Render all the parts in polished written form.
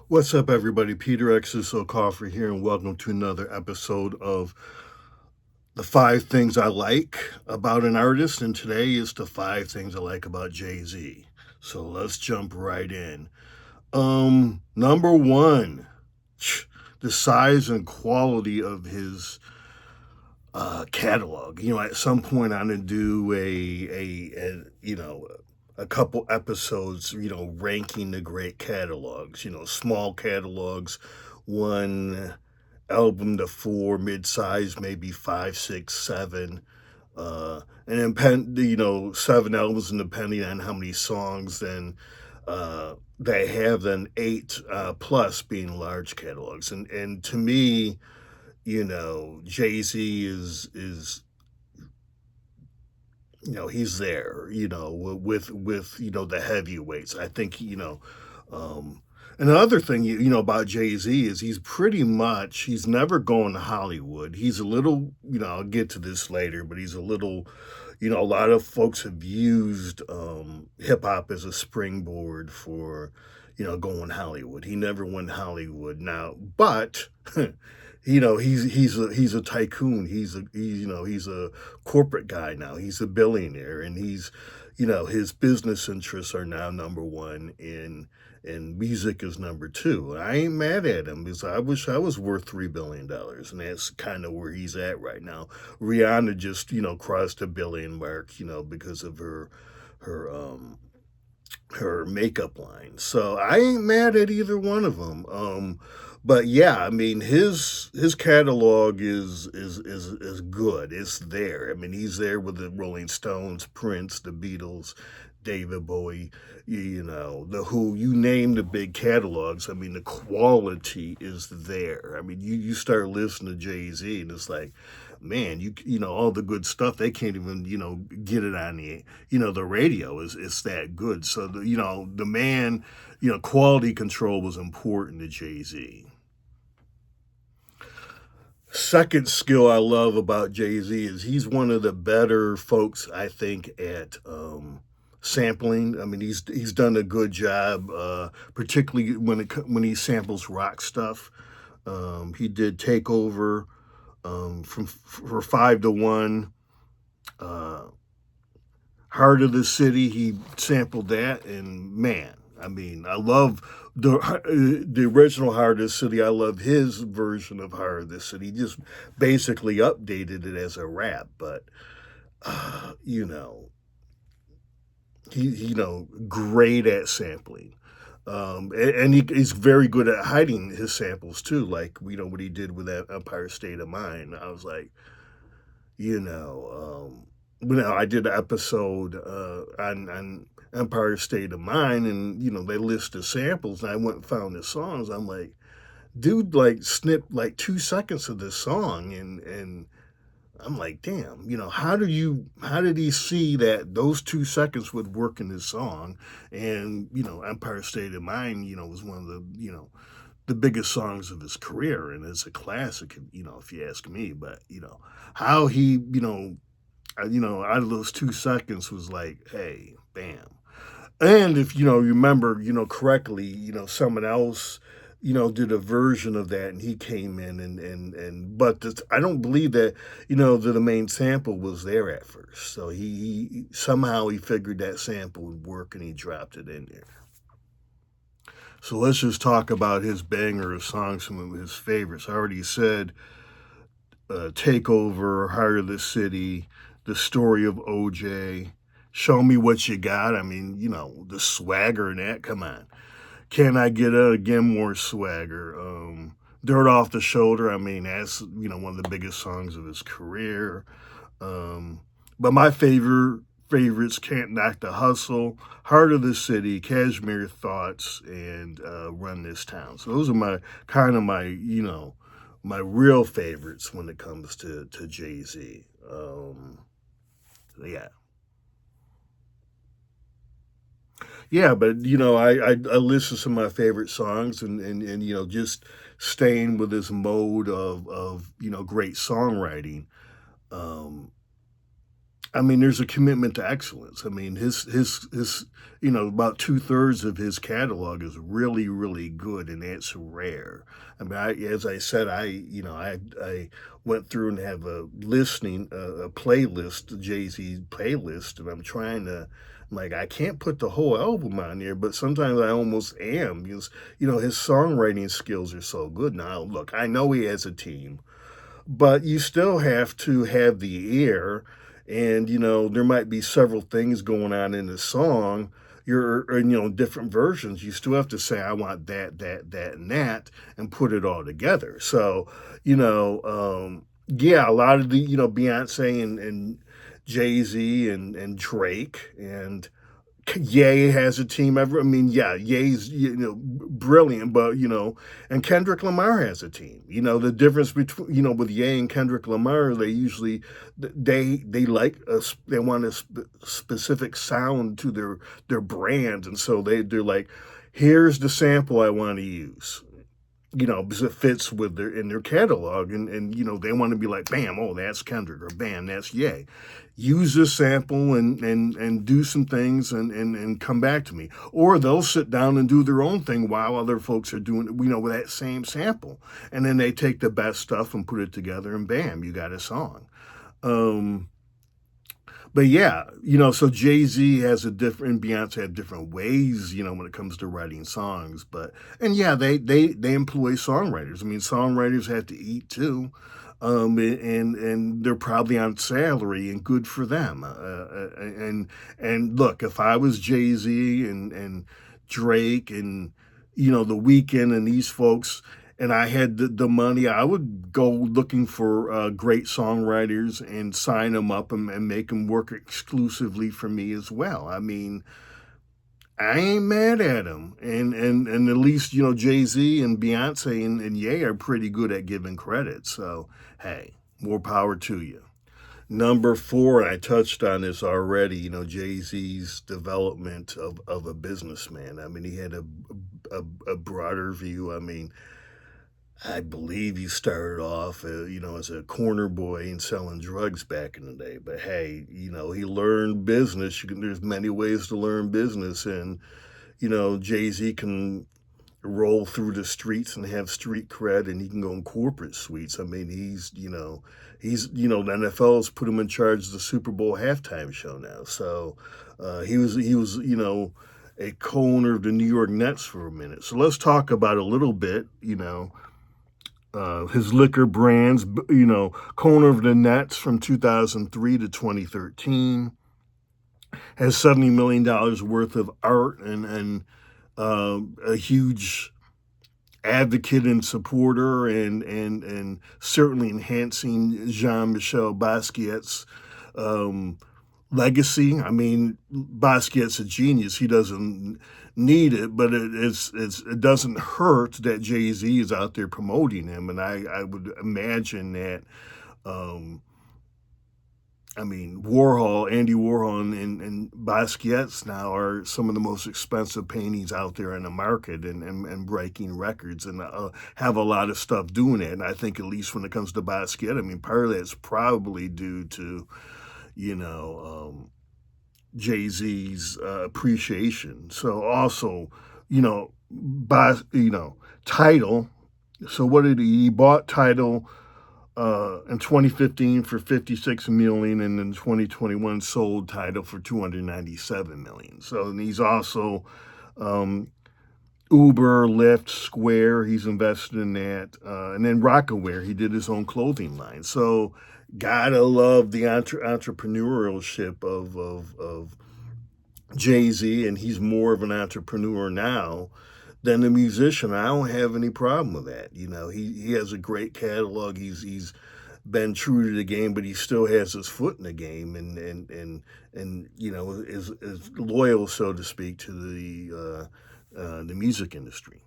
What's up, everybody? Peter X is so Coffee here, and welcome to another episode of the five things I like about an artist. And today is the five things I like about Jay Z. So let's jump right in. Number one, the size and quality of his catalog. At some point, I'm gonna do a couple episodes. Ranking the great catalogs. Small catalogs, one album to four, mid-size, maybe five, six, seven. And then seven albums, and depending on how many songs, then they have then eight plus being large catalogs. And to me, Jay Z is he's there, with the heavyweights. I think um, and another thing about Jay Z is he's never going to Hollywood. He's a little, I'll get to this later, but he's a little, a lot of folks have used hip hop as a springboard for going Hollywood. He never went Hollywood now, but he's a tycoon. He's a corporate guy now. He's a billionaire, and his business interests are now number one and music is number two. I ain't mad at him because I wish I was worth $3 billion, and that's kind of where he's at right now. Rihanna just crossed a billion mark, because of her makeup line. So I ain't mad at either one of them. But yeah, I mean his catalog is good. It's there. I mean he's there with the Rolling Stones, Prince, the Beatles, David Bowie, the Who. You name the big catalogs. I mean the quality is there. I mean you start listening to Jay Z and it's like, man, all the good stuff they can't even get it on the radio is it's that good. So the man, quality control was important to Jay Z. Second skill I love about Jay Z is he's one of the better folks I think at sampling. I mean, he's done a good job, particularly when he samples rock stuff. He did Takeover from for 5 to 1. Uh, Heart of the City, he sampled that, and man, I mean, I love the original Heart of the City. I love his version of Heart of the City. He just basically updated it as a rap, but you know, great at sampling. He's very good at hiding his samples too. Like what he did with that Empire State of Mind. I was like, you know, I did an episode on Empire State of Mind, and they list the samples, and I went and found the songs. I'm like, dude, like snipped like 2 seconds of this song, and I'm like, damn, how did he see that those 2 seconds would work in his song? And Empire State of Mind, was one of the biggest songs of his career, and it's a classic, if you ask me. But how he, out of those 2 seconds was like, hey, bam. And if you remember, correctly, someone else, did a version of that, and he came in but I don't believe that that the main sample was there at first. So he somehow he figured that sample would work, and he dropped it in there. So let's just talk about his banger of songs, some of his favorites. I already said Takeover, Heart of the City, The Story of OJ, Show Me What You Got. I mean, the swagger in that. Come on. Can I get it again? More swagger. Dirt Off the Shoulder. I mean, that's, one of the biggest songs of his career. But my favorites, Can't Knock the Hustle, Heart of the City, Cashmere Thoughts, and Run This Town. So those are my real favorites when it comes to Jay Z. Yeah, yeah, but I listen to some of my favorite songs, and just staying with this mode of great songwriting. Um, I mean, there's a commitment to excellence. I mean, his about 2/3 of his catalog is really, really good, and that's rare. I mean, as I said, I went through and have a playlist, Jay Z playlist, and I'm like, I can't put the whole album on there, but sometimes I almost am because his songwriting skills are so good. Now, look, I know he has a team, but you still have to have the ear, and there might be several things going on in the song, different versions. You still have to say, I want that and that, and put it all together. So yeah, a lot of the Beyonce and Jay-Z and Drake and Ye has a team. I mean, yeah, Ye's brilliant, but and Kendrick Lamar has a team. The difference between with Ye and Kendrick Lamar, they usually they like they want specific sound to their brand, and so they're like, here's the sample I want to use. Because it fits with their catalog, and they want to be like, bam, oh, that's Kendrick, or bam, that's Ye. Use this sample and do some things and come back to me. Or they'll sit down and do their own thing while other folks are doing with that same sample. And then they take the best stuff and put it together, and bam, you got a song. But yeah, so Jay-Z has a different, Beyonce have different ways, when it comes to writing songs. And yeah, they employ songwriters. I mean, songwriters have to eat too. And they're probably on salary, and good for them. And look, if I was Jay-Z and Drake and The Weeknd and these folks, and I had the money, I would go looking for great songwriters and sign them up and make them work exclusively for me as well. I mean, I ain't mad at them, and at least Jay-Z and Beyonce and Ye are pretty good at giving credit. So hey, more power to you. Number four, and I touched on this already. Jay-Z's development of a businessman. I mean, he had a broader view. I mean, I believe he started off, as a corner boy and selling drugs back in the day. But hey, he learned business. There's many ways to learn business, and Jay-Z can roll through the streets and have street cred, and he can go in corporate suites. I mean, the NFL's put him in charge of the Super Bowl halftime show now. So he was a co-owner of the New York Nets for a minute. So let's talk about a little bit, his liquor brands, co-owner of the Nets from 2003 to 2013, has $70 million worth of art and a huge advocate and supporter, and certainly enhancing Jean-Michel Basquiat's legacy. I mean, Basquiat's a genius. He doesn't need it, but it doesn't hurt that Jay-Z is out there promoting him. And I would imagine that, Andy Warhol and Basquiat's now are some of the most expensive paintings out there in the market, and breaking records, and have a lot of stuff doing it. And I think, at least when it comes to Basquiat, I mean, part of that's probably due to, Jay-Z's appreciation. So also, Tidal. So what did he bought Tidal in 2015 for 56 million, and in 2021 sold Tidal for 297 million. So, and he's also Uber, Lyft, Square. He's invested in that, and then Rockaware. He did his own clothing line. So gotta love the entrepreneurship of Jay-Z, and he's more of an entrepreneur now than a musician. I don't have any problem with that. He has a great catalog. He's been true to the game, but he still has his foot in the game, and is loyal, so to speak, to the music industry.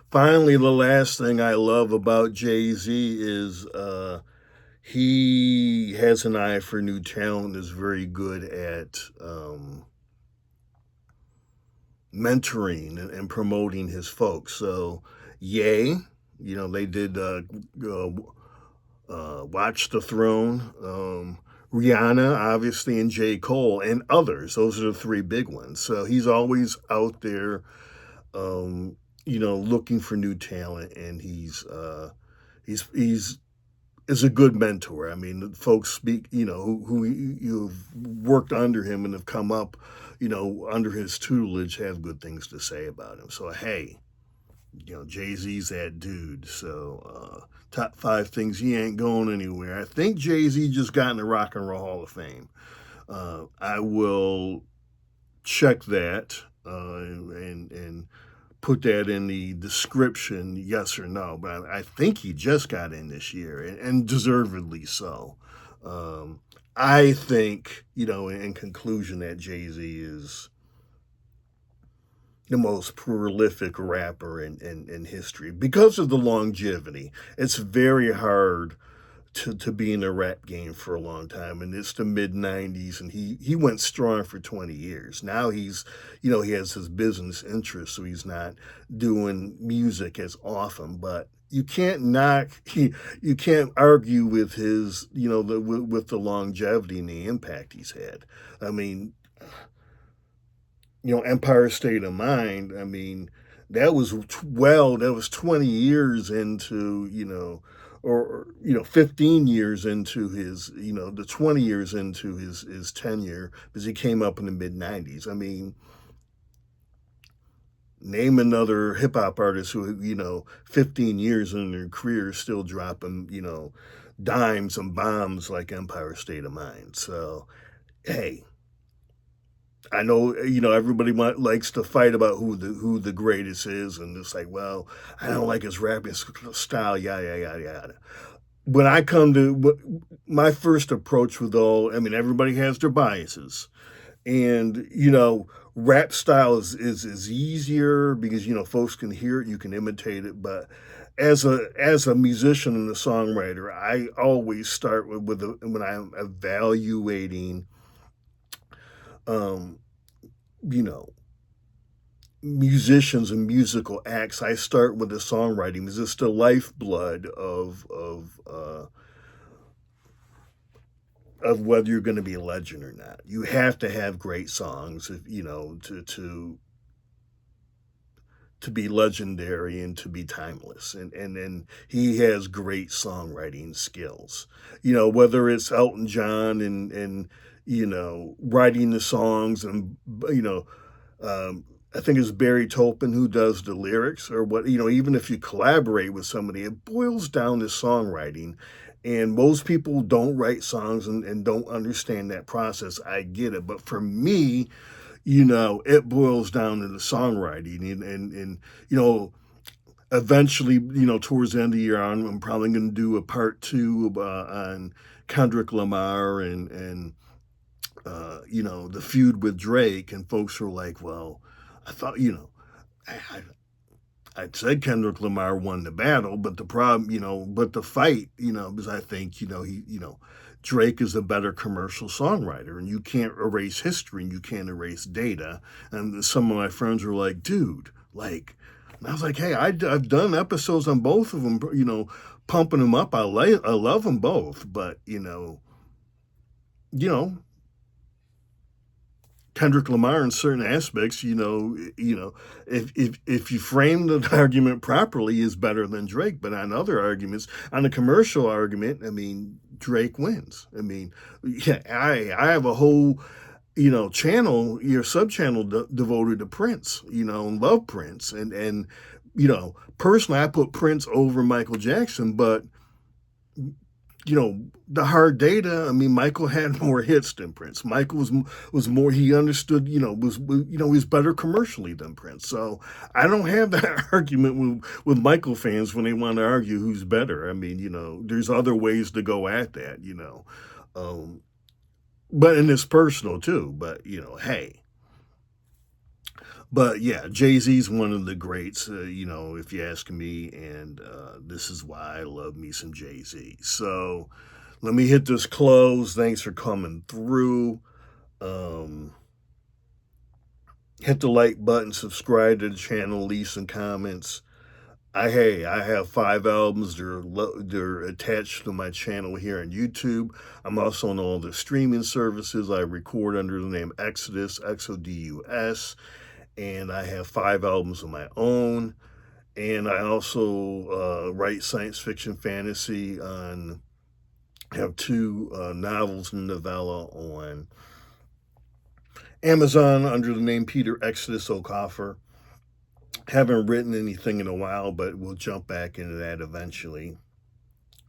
Finally, the last thing I love about Jay-Z is he has an eye for new talent, is very good at mentoring and promoting his folks. So, Ye, they did Watch the Throne, Rihanna, obviously, and J. Cole, and others. Those are the three big ones. So he's always out there, um, looking for new talent, and he's is a good mentor. I mean, folks speak, who you've worked under him and have come up, under his tutelage, have good things to say about him. So hey, Jay Z's that dude. So top five things he ain't going anywhere. I think Jay Z just got in the Rock and Roll Hall of Fame. I will check that and put that in the description, yes or no. But I think he just got in this year, and deservedly so. Um, I think, in conclusion, that Jay Z is the most prolific rapper in history because of the longevity. It's very hard to be in the rap game for a long time, and it's the mid '90s, and he went strong for 20 years. Now he has his business interests, so he's not doing music as often. But you can't knock you can't argue with his with the longevity and the impact he's had. I mean, Empire State of Mind. I mean, that was 20 years into, or 15 years into his, the 20 years into his tenure, because he came up in the mid 90s. I mean, name another hip hop artist who, 15 years in their career is still dropping, dimes and bombs like Empire State of Mind. So, hey, I know, everybody likes to fight about who the greatest is, and it's like, well, I don't like his rapping style, yada yada yada. When I come to my first approach with all, I mean, everybody has their biases, and rap style is easier because folks can hear it, you can imitate it, but as a musician and a songwriter, I always start when I'm evaluating, um, you know, musicians and musical acts. I start with the songwriting because it's the lifeblood of whether you're going to be a legend or not. You have to have great songs, to be legendary and to be timeless. And then he has great songwriting skills. Whether it's Elton John and writing the songs, and um, I think it's Barry Topin who does the lyrics, or what, even if you collaborate with somebody, it boils down to songwriting. And most people don't write songs and don't understand that process. I get it. But for me, it boils down to the songwriting. And eventually, towards the end of the year, I'm probably going to do a part two on Kendrick Lamar and the feud with Drake. And folks were like, well, I thought, I, I said Kendrick Lamar won the battle, but the problem, but the fight, because I think, Drake is a better commercial songwriter, and you can't erase history and you can't erase data. And some of my friends were like, dude, like, and I was like, hey, I've done episodes on both of them, pumping them up. I love them both, but, you know, Kendrick Lamar in certain aspects, if you frame the argument properly, is better than Drake. But on other arguments, on a commercial argument, I mean, Drake wins. I mean, yeah, I have a whole channel, your sub channel devoted to Prince, and love Prince, and personally, I put Prince over Michael Jackson, but the hard data. I mean, Michael had more hits than Prince. Michael was more. He understood. He's better commercially than Prince. So I don't have that argument with Michael fans when they want to argue who's better. I mean, there's other ways to go at that. Um, but and it's personal too. But hey. But yeah, Jay Z's one of the greats, if you ask me, and this is why I love me some Jay Z. So let me hit this close. Thanks for coming through. Um, Hit the like button, subscribe to the channel, leave some comments. I have 5 albums. They're attached to my channel here on YouTube. I'm also on all the streaming services. I record under the name Exodus, Xodus, and I have 5 albums of my own. And I also write science fiction fantasy on. Have two novels and novella on Amazon under the name Peter Exodus Okafor. Haven't written anything in a while, but we'll jump back into that eventually.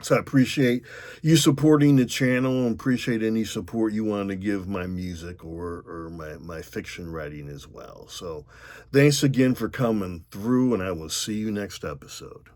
So I appreciate you supporting the channel and appreciate any support you want to give my music or my fiction writing as well. So thanks again for coming through, and I will see you next episode.